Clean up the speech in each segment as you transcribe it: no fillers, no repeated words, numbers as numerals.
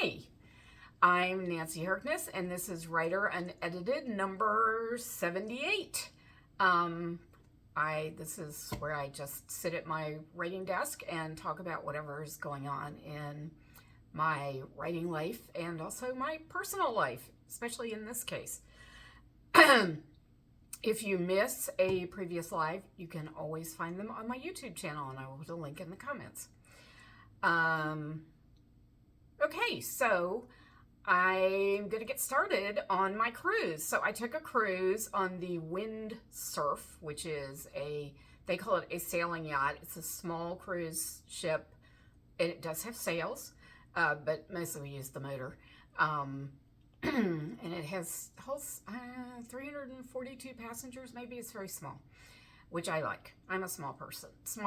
Hi, I'm Nancy Harkness, and this is Writer Unedited number 78. This is where I just sit at my writing desk and talk about whatever is going on in my writing life and also my personal life, especially in this case. If you miss a previous live, you can always find them on my YouTube channel, and I will put a link in the comments. Okay, so I'm going to get started on my cruise. So I took a cruise on the Windsurf, which is they call it a sailing yacht. It's a small cruise ship. It does have sails, but mostly we use the motor. And it holds 342 passengers. Maybe it's very small, which I like. I'm a small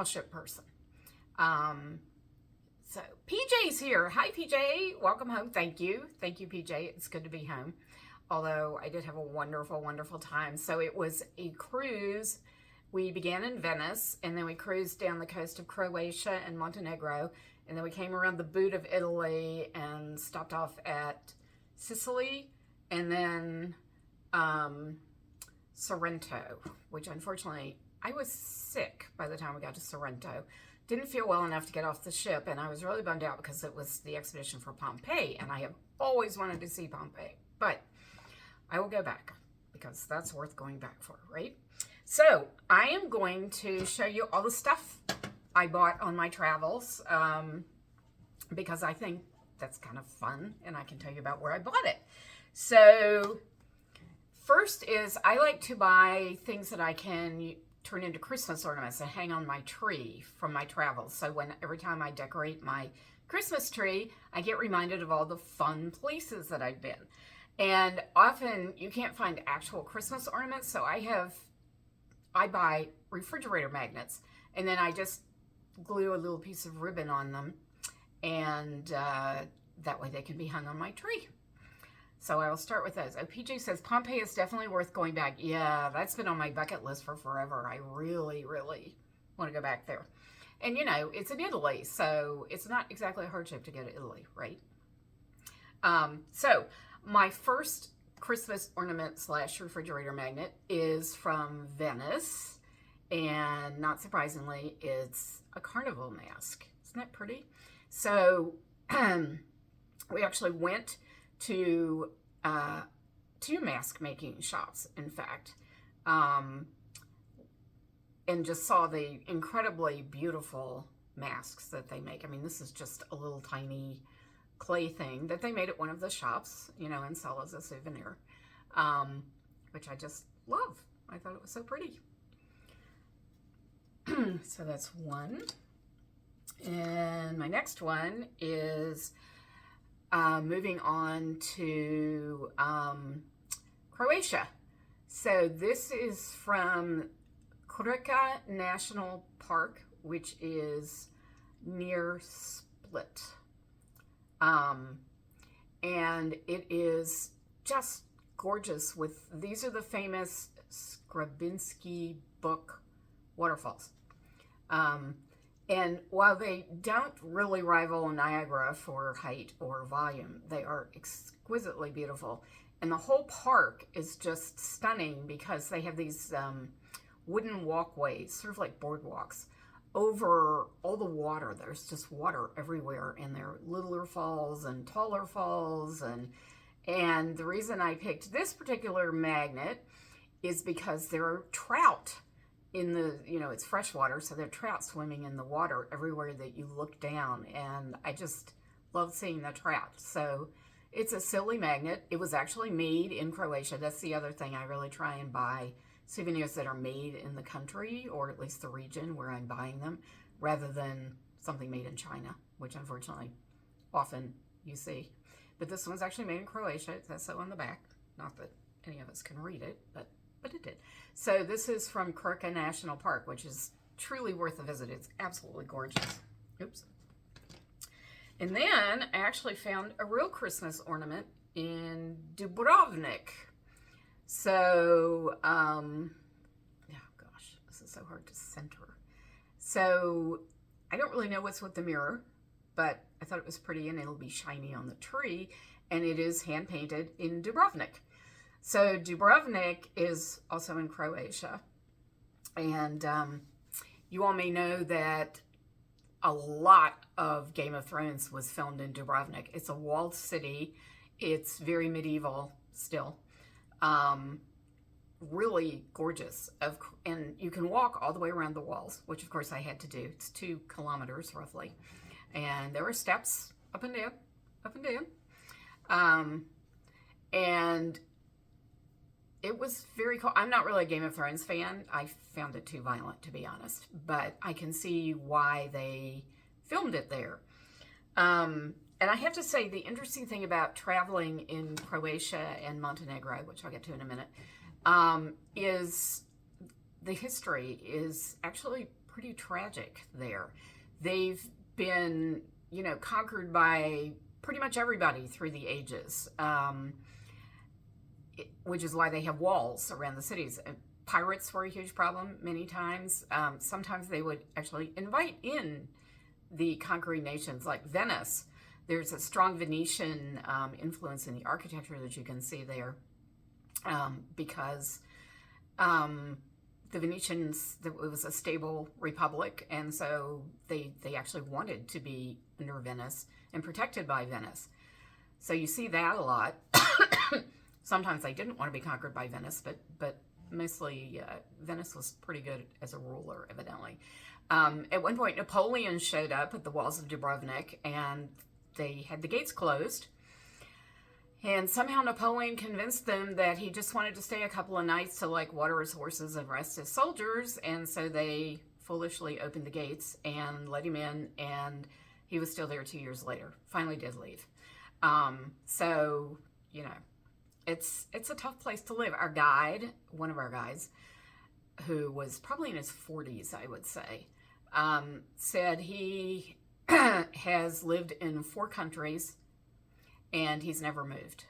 ship person. So PJ's here. Hi, PJ. Welcome home. Thank you. Thank you, PJ. It's good to be home. Although I did have a wonderful, wonderful time. So it was a cruise. We began in Venice, and then we cruised down the coast of Croatia and Montenegro, and then we came around the boot of Italy and stopped off at Sicily, and then Sorrento, which unfortunately I was sick by the time we got to Sorrento. Didn't feel well enough to get off the ship, and I was really bummed out because it was the expedition for Pompeii, and I have always wanted to see Pompeii, but I will go back because that's worth going back for, right? So I am going to show you all the stuff I bought on my travels because I think that's kind of fun, and I can tell you about where I bought it. So first is I like to buy things that I can turn into Christmas ornaments and hang on my tree from my travels. So every time I decorate my Christmas tree, I get reminded of all the fun places that I've been. And often you can't find actual Christmas ornaments, so I buy refrigerator magnets, and then I just glue a little piece of ribbon on them, and that way they can be hung on my tree. So I will start with those. Oh, PJ says, Pompeii is definitely worth going back. Yeah, that's been on my bucket list for forever. I really, really want to go back there. And, you know, it's in Italy, so it's not exactly a hardship to go to Italy, right? So my first Christmas ornament / refrigerator magnet is from Venice. And not surprisingly, it's a carnival mask. Isn't that pretty? So we actually went to two mask making shops, in fact, and just saw the incredibly beautiful masks that they make. I mean, this is just a little tiny clay thing that they made at one of the shops, you know, and sell as a souvenir, which I just love. I thought it was so pretty. So that's one. And my next one is moving on to Croatia. So this is from Krka National Park, which is near Split. And it is just gorgeous these are the famous Skrabinski Book waterfalls. And while they don't really rival Niagara for height or volume, they are exquisitely beautiful. And the whole park is just stunning because they have these wooden walkways, sort of like boardwalks, over all the water. There's just water everywhere, and there are littler falls and taller falls. And the reason I picked this particular magnet is because there are trout in the, you know, it's freshwater, so there are trout swimming in the water everywhere that you look down, and I just love seeing the trout. So it's a silly magnet. It was actually made in Croatia. That's the other thing. I really try and buy souvenirs that are made in the country, or at least the region where I'm buying them, rather than something made in China, which unfortunately often you see. But this one's actually made in Croatia. It says so on the back. Not that any of us can read it, but it did. So this is from Krka National Park, which is truly worth a visit. It's absolutely gorgeous. Oops. And then I actually found a real Christmas ornament in Dubrovnik. So, oh gosh, this is so hard to center. So I don't really know what's with the mirror, but I thought it was pretty, and it'll be shiny on the tree. And it is hand painted in Dubrovnik. So Dubrovnik is also in Croatia. And you all may know that a lot of Game of Thrones was filmed in Dubrovnik. It's a walled city. It's very medieval still. Really gorgeous. And you can walk all the way around the walls, which of course I had to do. It's 2 kilometers roughly. And there were steps up and down, up and down. And it was very cool. I'm not really a Game of Thrones fan. I found it too violent, to be honest. But I can see why they filmed it there. And I have to say, the interesting thing about traveling in Croatia and Montenegro, which I'll get to in a minute, is the history is actually pretty tragic there. They've been, conquered by pretty much everybody through the ages. Which is why they have walls around the cities. Pirates were a huge problem many times. Sometimes they would actually invite in the conquering nations, like Venice. There's a strong Venetian influence in the architecture that you can see there, because the Venetians, it was a stable republic, and so they actually wanted to be under Venice and protected by Venice. So you see that a lot. Sometimes they didn't want to be conquered by Venice, but mostly Venice was pretty good as a ruler, evidently. At one point, Napoleon showed up at the walls of Dubrovnik, and they had the gates closed. And somehow Napoleon convinced them that he just wanted to stay a couple of nights to water his horses and rest his soldiers, and so they foolishly opened the gates and let him in, and he was still there 2 years later. Finally did leave. It's a tough place to live. Our guide, one of our guides, who was probably in his 40s, I would say, said he has lived in 4 countries and he's never moved.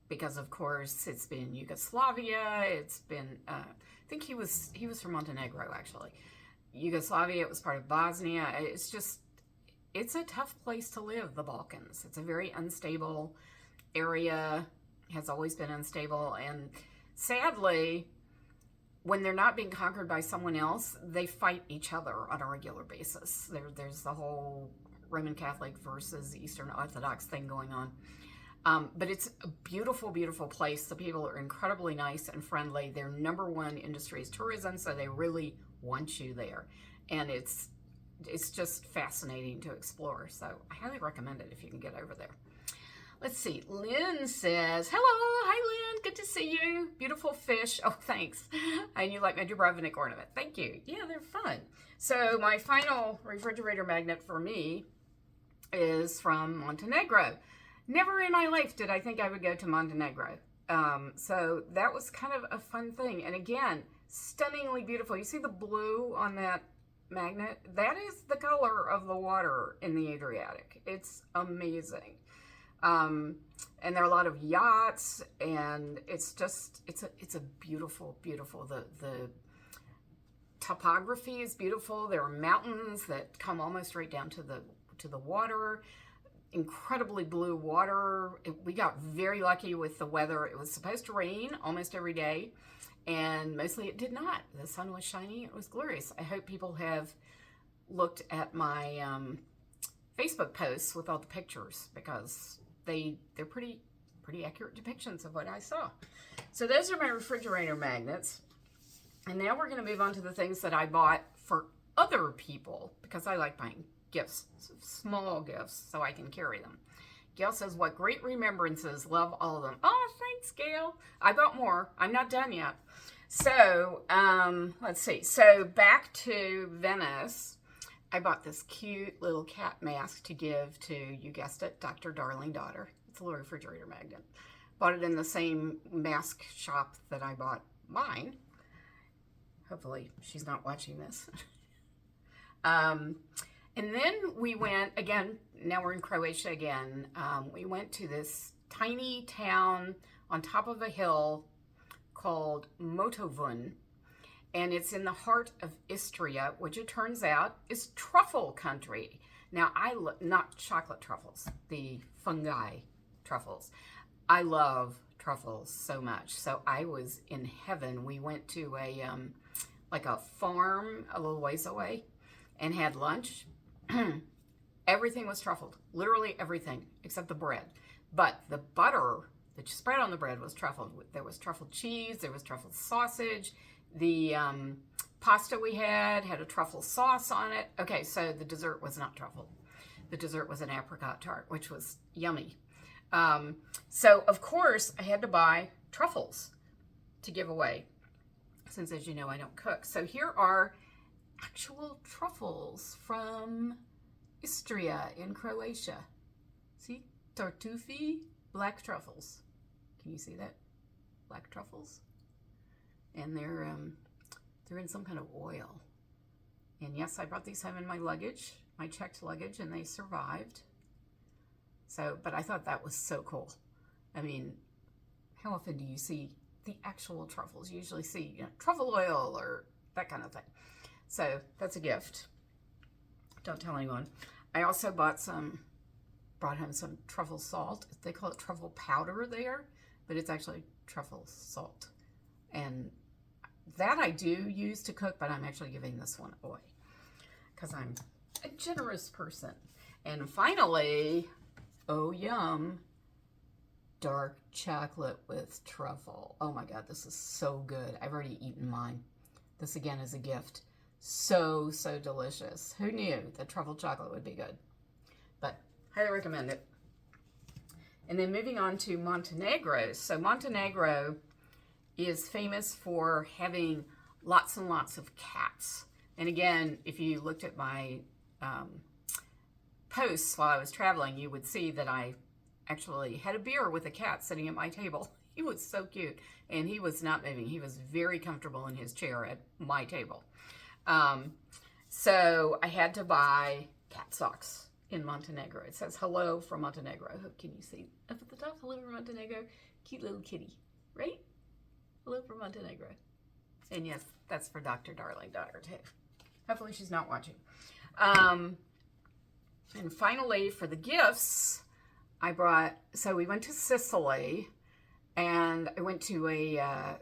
Because, of course, it's been Yugoslavia, it's been, I think he was from Montenegro, actually. Yugoslavia, it was part of Bosnia. It's a tough place to live, the Balkans. It's a very unstable area, has always been unstable, and sadly, when they're not being conquered by someone else, they fight each other on a regular basis. There's the whole Roman Catholic versus Eastern Orthodox thing going on. But it's a beautiful, beautiful place. The people are incredibly nice and friendly. Their number one industry is tourism, so they really want you there. And it's just fascinating to explore. So I highly recommend it if you can get over there. Let's see. Lynn says, hello. Hi, Lynn. Good to see you. Beautiful fish. Oh, thanks. And you like my Dubrovnik ornament. Thank you. Yeah, they're fun. So my final refrigerator magnet for me is from Montenegro. Never in my life did I think I would go to Montenegro. So that was kind of a fun thing. And again, stunningly beautiful. You see the blue on that magnet? That is the color of the water in the Adriatic. It's amazing. And there are a lot of yachts, and it's a beautiful, beautiful, the topography is beautiful. There are mountains that come almost right down to the water, incredibly blue water. We got very lucky with the weather. It was supposed to rain almost every day, and mostly it did not. The sun was shining. It was glorious. I hope people have looked at my Facebook posts with all the pictures, because they're pretty accurate depictions of what I saw. So those are my refrigerator magnets. And now we're going to move on to the things that I bought for other people, because I like buying gifts, small gifts, so I can carry them. Gail says, what great remembrances. Love all of them. Oh, thanks, Gail. I bought more. I'm not done yet. So, let's see. So back to Venice. I bought this cute little cat mask to give to, you guessed it, Dr. Darling Daughter. It's a little refrigerator magnet. Bought it in the same mask shop that I bought mine. Hopefully she's not watching this. And then we went, again, now we're in Croatia again. We went to this tiny town on top of a hill called Motovun. And it's in the heart of Istria, which it turns out is truffle country. Now, not chocolate truffles, the fungi truffles. I love truffles so much. So I was in heaven. We went to like a farm a little ways away and had lunch. Everything was truffled, literally everything except the bread. But the butter that you spread on the bread was truffled. There was truffled cheese, there was truffled sausage. The pasta we had a truffle sauce on it. Okay, so the dessert was not truffled. The dessert was an apricot tart, which was yummy. So, of course, I had to buy truffles to give away, since, as you know, I don't cook. So here are actual truffles from Istria in Croatia. See? Tartufi black truffles. Can you see that? Black truffles. And they're in some kind of oil. And yes, I brought these home in my luggage, my checked luggage, and they survived. So, but I thought that was so cool. I mean, how often do you see the actual truffles? You usually see, truffle oil or that kind of thing. So that's a gift. Don't tell anyone. I also brought home some truffle salt. They call it truffle powder there, but it's actually truffle salt. And that I do use to cook, but I'm actually giving this one away because I'm a generous person. And finally, oh yum, dark chocolate with truffle. Oh my God, this is so good. I've already eaten mine. This again is a gift. So, so delicious. Who knew that truffle chocolate would be good? But highly recommend it. And then moving on to Montenegro. So Montenegro is famous for having lots and lots of cats. And again, if you looked at my posts while I was traveling, you would see that I actually had a beer with a cat sitting at my table. He was so cute, and he was not moving. He was very comfortable in his chair at my table. So I had to buy cat socks in Montenegro. It says hello from Montenegro. Can you see up at the top? Hello from Montenegro. Cute little kitty, right? Hello from Montenegro. And yes, that's for Dr. Darling Daughter too. Hopefully she's not watching. And finally, for the gifts, so we went to Sicily, and I went to a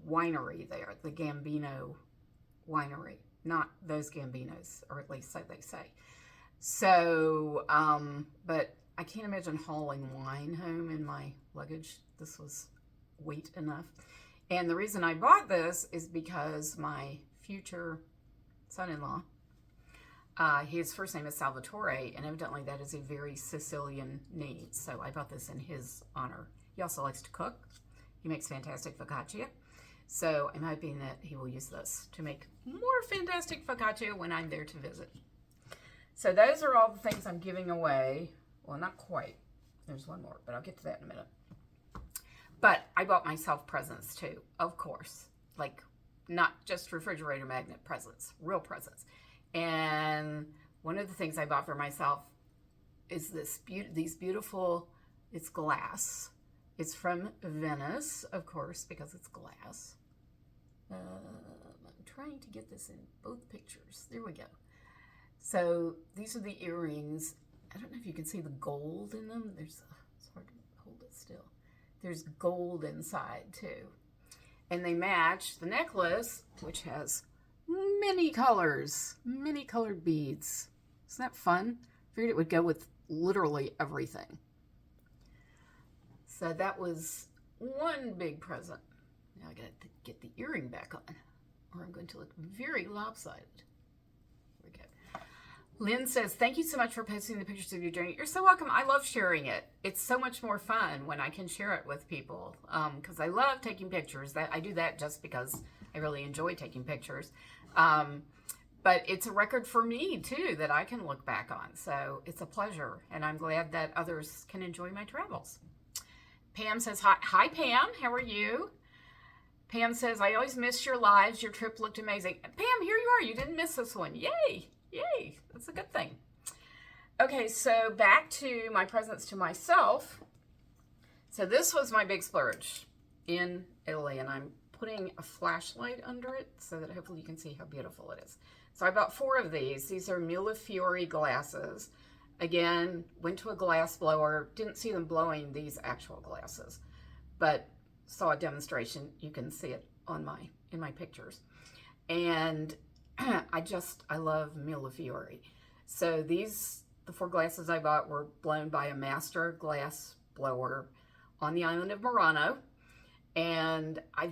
winery there, the Gambino winery. Not those Gambinos, or at least so they say. So, but I can't imagine hauling wine home in my luggage. This was weight enough. And the reason I bought this is because my future son-in-law, his first name is Salvatore, and evidently that is a very Sicilian name. So I bought this in his honor. He also likes to cook. He makes fantastic focaccia. So I'm hoping that he will use this to make more fantastic focaccia when I'm there to visit. So those are all the things I'm giving away. Well, not quite. There's one more, but I'll get to that in a minute. But I bought myself presents too, of course. Like, not just refrigerator magnet presents, real presents. And one of the things I bought for myself is these beautiful, it's glass. It's from Venice, of course, because it's glass. I'm trying to get this in both pictures. There we go. So these are the earrings. I don't know if you can see the gold in them. It's hard to hold it still. There's gold inside too. And they match the necklace, which has many colors, many colored beads. Isn't that fun? Figured it would go with literally everything. So that was one big present. Now I gotta get the earring back on, or I'm going to look very lopsided. Here we go. Lynn says, thank you so much for posting the pictures of your journey. You're so welcome. I love sharing it. It's so much more fun when I can share it with people, because I love taking pictures. I do that just because I really enjoy taking pictures. But it's a record for me, too, that I can look back on. So it's a pleasure, and I'm glad that others can enjoy my travels. Pam says, hi Pam, how are you? Pam says, I always miss your lives. Your trip looked amazing. Pam, here you are. You didn't miss this one. Yay, yay. That's a good thing. Okay, so back to my presents to myself. So this was my big splurge in Italy, and I'm putting a flashlight under it so that hopefully you can see how beautiful it is. So I bought 4 of these. These are Millefiori glasses. Again, went to a glass blower. Didn't see them blowing these actual glasses, but saw a demonstration. You can see it on in my pictures. And I love Millefiori. So the 4 glasses I bought were blown by a master glass blower on the island of Murano. And I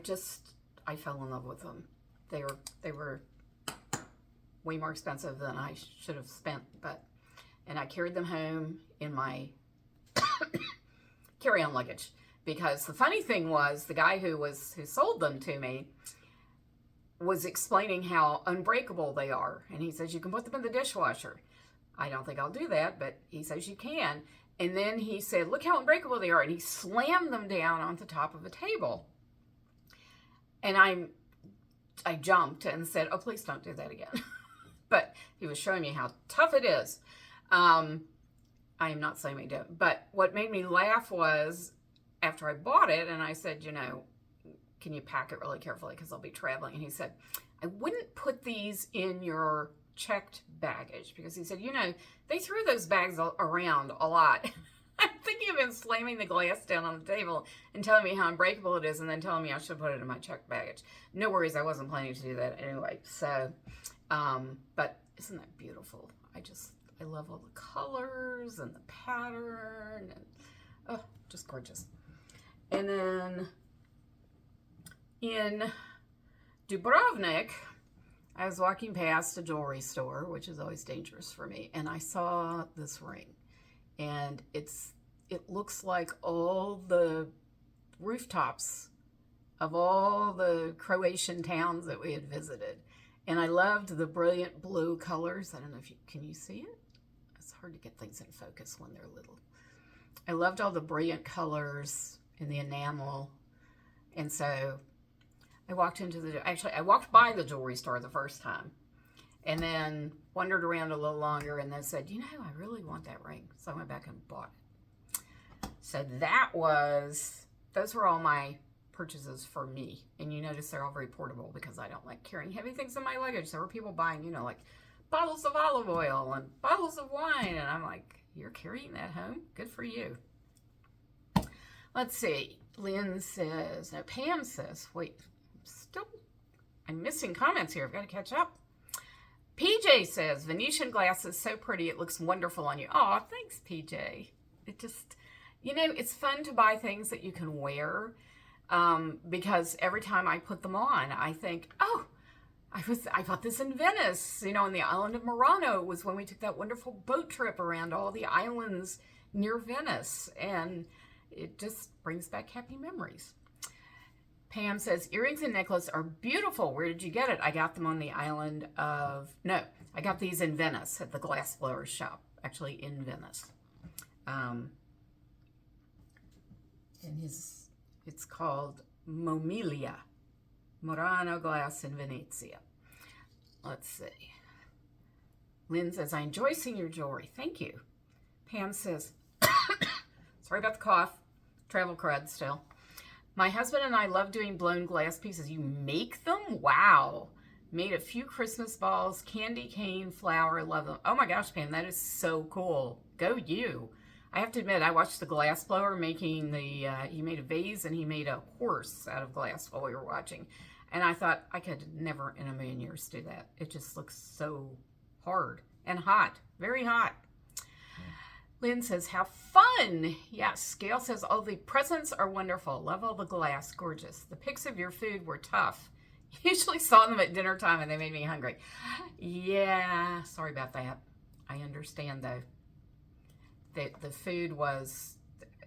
fell in love with them. They were way more expensive than I should have spent, and I carried them home in my carry-on luggage. Because the funny thing was, the guy who sold them to me was explaining how unbreakable they are. And he says, you can put them in the dishwasher. I don't think I'll do that, but he says you can. And then he said, look how unbreakable they are. And he slammed them down on the top of a table. And I jumped and said, oh, please don't do that again. But he was showing me how tough it is. I am not saying we don't. But what made me laugh was after I bought it, and I said, can you pack it really carefully because I'll be traveling? And he said, I wouldn't put these in your checked baggage, because he said, they threw those bags around a lot. I'm thinking of him slamming the glass down on the table and telling me how unbreakable it is, and then telling me I should put it in my checked baggage. No worries, I wasn't planning to do that anyway. So, but isn't that beautiful? I love all the colors and the pattern, and just gorgeous. And then in Dubrovnik, I was walking past a jewelry store, which is always dangerous for me, and I saw this ring. And it looks like all the rooftops of all the Croatian towns that we had visited. And I loved the brilliant blue colors. I don't know if can you see it? It's hard to get things in focus when they're little. I loved all the brilliant colors and the enamel. And so I walked I walked by the jewelry store the first time, and then wandered around a little longer, and then said, I really want that ring. So I went back and bought it. So those were all my purchases for me. And you notice they're all very portable because I don't like carrying heavy things in my luggage. There were people buying, like bottles of olive oil and bottles of wine. And I'm like, you're carrying that home? Good for you. Let's see. Pam says, wait, I'm missing comments here. I've got to catch up. PJ says, Venetian glass is so pretty. It looks wonderful on you. Oh, thanks, PJ. It just, it's fun to buy things that you can wear, because every time I put them on, I think, oh, I bought this in Venice, on the island of Murano. It was when we took that wonderful boat trip around all the islands near Venice, and it just brings back happy memories. Pam says, earrings and necklace are beautiful. Where did you get it? I got them on the island of, I got these in Venice at the glassblower shop, actually in Venice. And it's called Momilia, Murano Glass in Venezia. Let's see. Lynn says, I enjoy seeing your jewelry. Thank you. Pam says, sorry about the cough, travel crud still. My husband and I love doing blown glass pieces. You make them? Wow. Made a few Christmas balls, candy cane, flower. Love them. Oh my gosh, Pam, that is so cool. Go you. I have to admit, I watched the glass blower making he made a vase and he made a horse out of glass while we were watching. And I thought, I could never in a million years do that. It just looks so hard and hot. Very hot. Lynn says, how fun. Yes. Gail says, oh, the presents are wonderful. Love all the glass. Gorgeous. The pics of your food were tough. Usually saw them at dinner time and they made me hungry. Yeah. Sorry about that. I understand, though. The food was...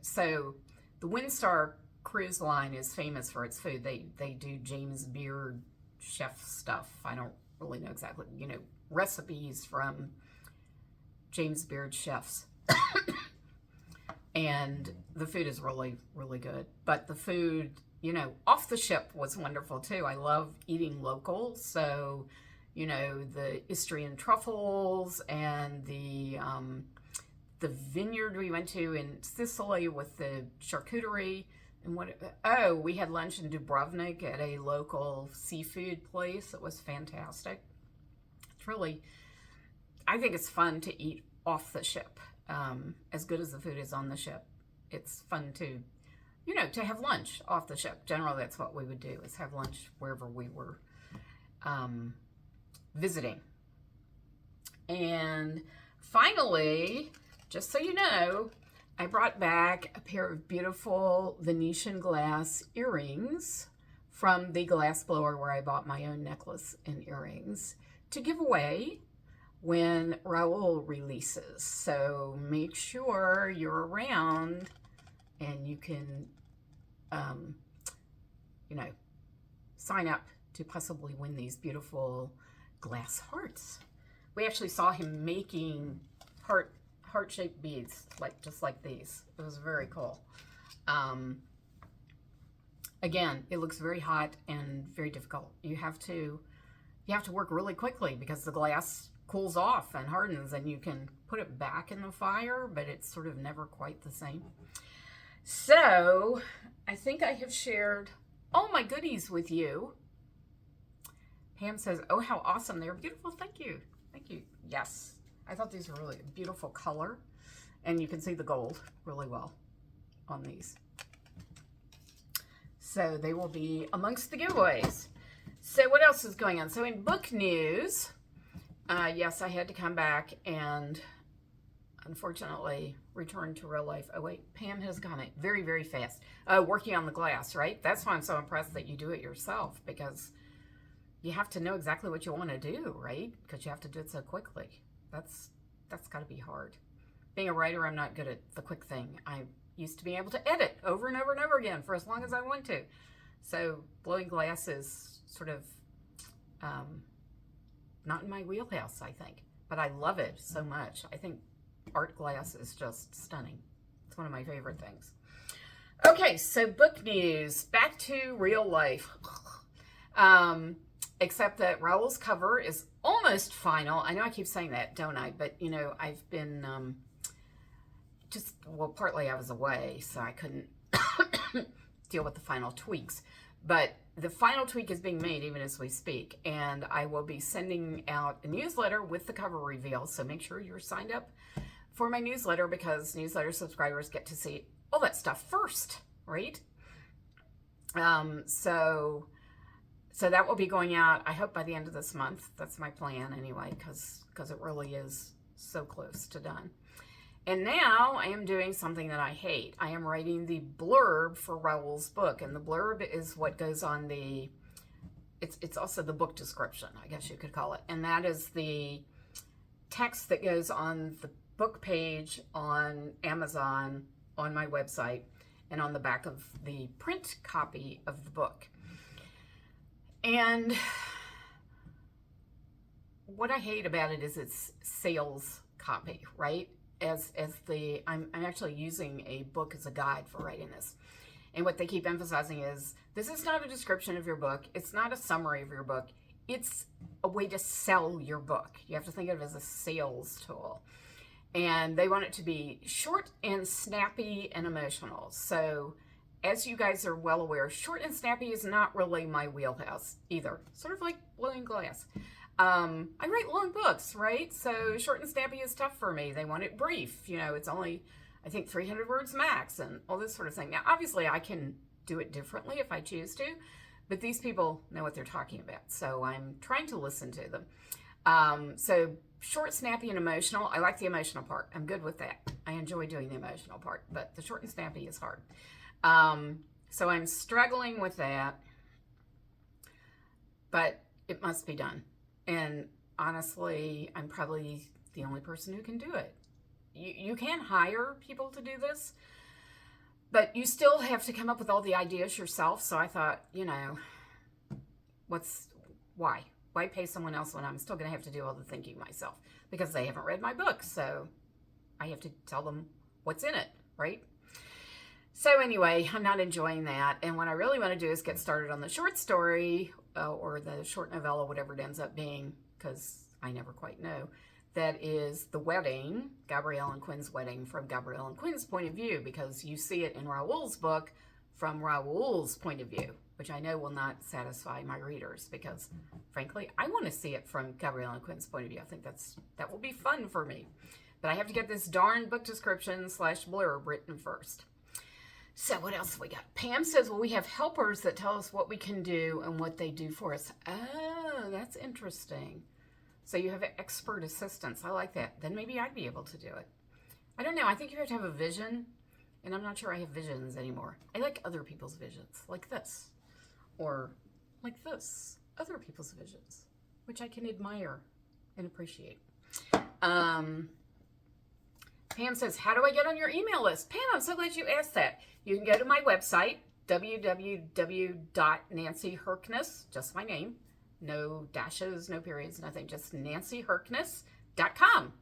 So, the Windstar Cruise Line is famous for its food. They do James Beard chef stuff. I don't really know exactly, recipes from James Beard chefs. And the food is really, really good. But the food, off the ship was wonderful too. I love eating local. So, the Istrian truffles and the vineyard we went to in Sicily with the charcuterie. And we had lunch in Dubrovnik at a local seafood place. It was fantastic. really, I think it's fun to eat off the ship. As good as the food is on the ship, it's fun to, to have lunch off the ship. Generally, that's what we would do, is have lunch wherever we were visiting. And finally, just so you know, I brought back a pair of beautiful Venetian glass earrings from the glass blower where I bought my own necklace and earrings to give away when Raoul releases. So make sure you're around and you can, sign up to possibly win these beautiful glass hearts. We actually saw him making heart-shaped beads, just like these. It was very cool. Again, it looks very hot and very difficult. You have to work really quickly because the glass cools off and hardens, and you can put it back in the fire, but it's sort of never quite the same. So I think I have shared all my goodies with you. Pam says, "Oh, how awesome. They're beautiful. Thank you. Thank you." Yes. I thought these were really a beautiful color, and you can see the gold really well on these. So they will be amongst the giveaways. So what else is going on? So in book news, yes, I had to come back and unfortunately return to real life. Oh wait, Pam has gone it very, very fast. Working on the glass, right? That's why I'm so impressed that you do it yourself, because you have to know exactly what you want to do, right? Because you have to do it so quickly. That's got to be hard. Being a writer, I'm not good at the quick thing. I used to be able to edit over and over and over again for as long as I want to. So blowing glass is sort of not in my wheelhouse, I think. But I love it so much. I think art glass is just stunning. It's one of my favorite things. Okay, so book news. Back to real life. Except that Raoul's cover is almost final. I know I keep saying that, don't I? But, I've been partly I was away, so I couldn't deal with the final tweaks. But the final tweak is being made even as we speak, and I will be sending out a newsletter with the cover reveal, so make sure you're signed up for my newsletter, because newsletter subscribers get to see all that stuff first, right? So that will be going out, I hope, by the end of this month. That's my plan anyway, because it really is so close to done. And now I am doing something that I hate. I am writing the blurb for Raoul's book, and the blurb is what goes on it's also the book description, I guess you could call it. And that is the text that goes on the book page on Amazon, on my website, and on the back of the print copy of the book. And what I hate about it is it's sales copy, right? I'm actually using a book as a guide for writing this. And what they keep emphasizing is, this is not a description of your book. It's not a summary of your book. It's a way to sell your book. You have to think of it as a sales tool. And they want it to be short and snappy and emotional. So as you guys are well aware, short and snappy is not really my wheelhouse either. Sort of like blowing glass. I write long books, right? So short and snappy is tough for me. They want it brief. It's only, I think, 300 words max and all this sort of thing. Now, obviously, I can do it differently if I choose to, but these people know what they're talking about. So I'm trying to listen to them. So short, snappy, and emotional. I like the emotional part. I'm good with that. I enjoy doing the emotional part, but the short and snappy is hard. So I'm struggling with that, but it must be done. And honestly, I'm probably the only person who can do it. You can hire people to do this, but you still have to come up with all the ideas yourself. So I thought, why pay someone else when I'm still going to have to do all the thinking myself? Because they haven't read my book, so I have to tell them what's in it, right? So anyway, I'm not enjoying that. And what I really want to do is get started on the short story or the short novella, whatever it ends up being, because I never quite know. That is The Wedding, Gabrielle and Quinn's wedding, from Gabrielle and Quinn's point of view, because you see it in Raoul's book from Raoul's point of view. which I know will not satisfy my readers because, frankly, I want to see it from Gabrielle and Quinn's point of view. I think that will be fun for me. But I have to get this darn book description / blurb written first. So what else have we got? Pam says, well, we have helpers that tell us what we can do and what they do for us. Oh, that's interesting. So you have expert assistants. I like that. Then maybe I'd be able to do it. I don't know. I think you have to have a vision, and I'm not sure I have visions anymore. I like other people's visions, like this, or like this, other people's visions, which I can admire and appreciate. Pam says, how do I get on your email list? Pam, I'm so glad you asked that. You can go to my website, www.nancyherkness, just my name, no dashes, no periods, nothing, just nancyherkness.com.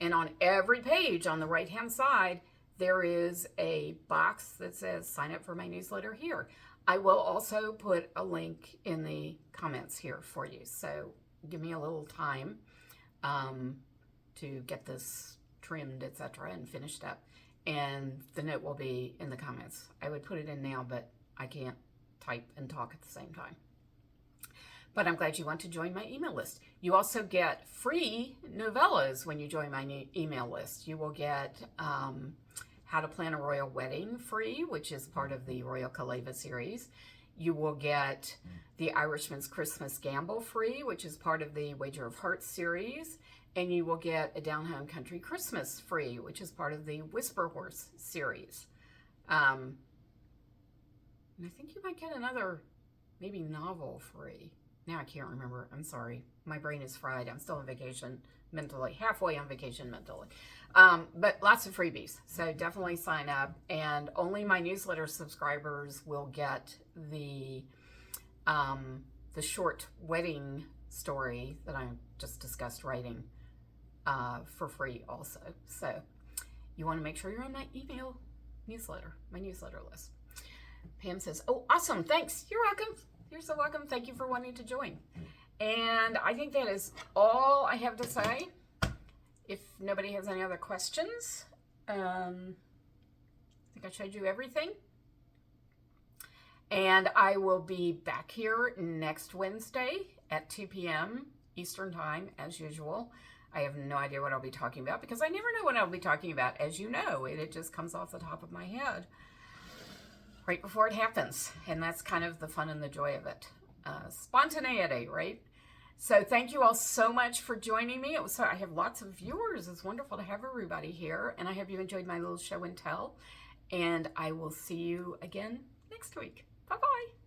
And on every page on the right-hand side, there is a box that says sign up for my newsletter here. I will also put a link in the comments here for you. So give me a little time to get this trimmed, etc., and finished up. And the note will be in the comments. I would put it in now, but I can't type and talk at the same time. But I'm glad you want to join my email list. You also get free novellas when you join my email list. You will get How to Plan a Royal Wedding free, which is part of the Royal Kaleva series. You will get The Irishman's Christmas Gamble free, which is part of the Wager of Hearts series. And you will get A Down Home Country Christmas free, which is part of the Whisper Horse series. And I think you might get another, maybe novel free. Now I can't remember. I'm sorry. My brain is fried. I'm still on vacation mentally, halfway on vacation mentally. But lots of freebies. So definitely sign up. And only my newsletter subscribers will get the short wedding story that I just discussed writing for free also. So you want to make sure you're on my email newsletter, my newsletter list. Pam says, oh, awesome. Thanks. You're welcome. You're so welcome. Thank you for wanting to join. And I think that is all I have to say. If nobody has any other questions, I think I showed you everything. And I will be back here next Wednesday at 2 p.m. Eastern Time, as usual. I have no idea what I'll be talking about because I never know what I'll be talking about. As you know, it just comes off the top of my head right before it happens. And that's kind of the fun and the joy of it. Spontaneity, right? So thank you all so much for joining me. I have lots of viewers. It's wonderful to have everybody here. And I hope you enjoyed my little show and tell. And I will see you again next week. Bye-bye.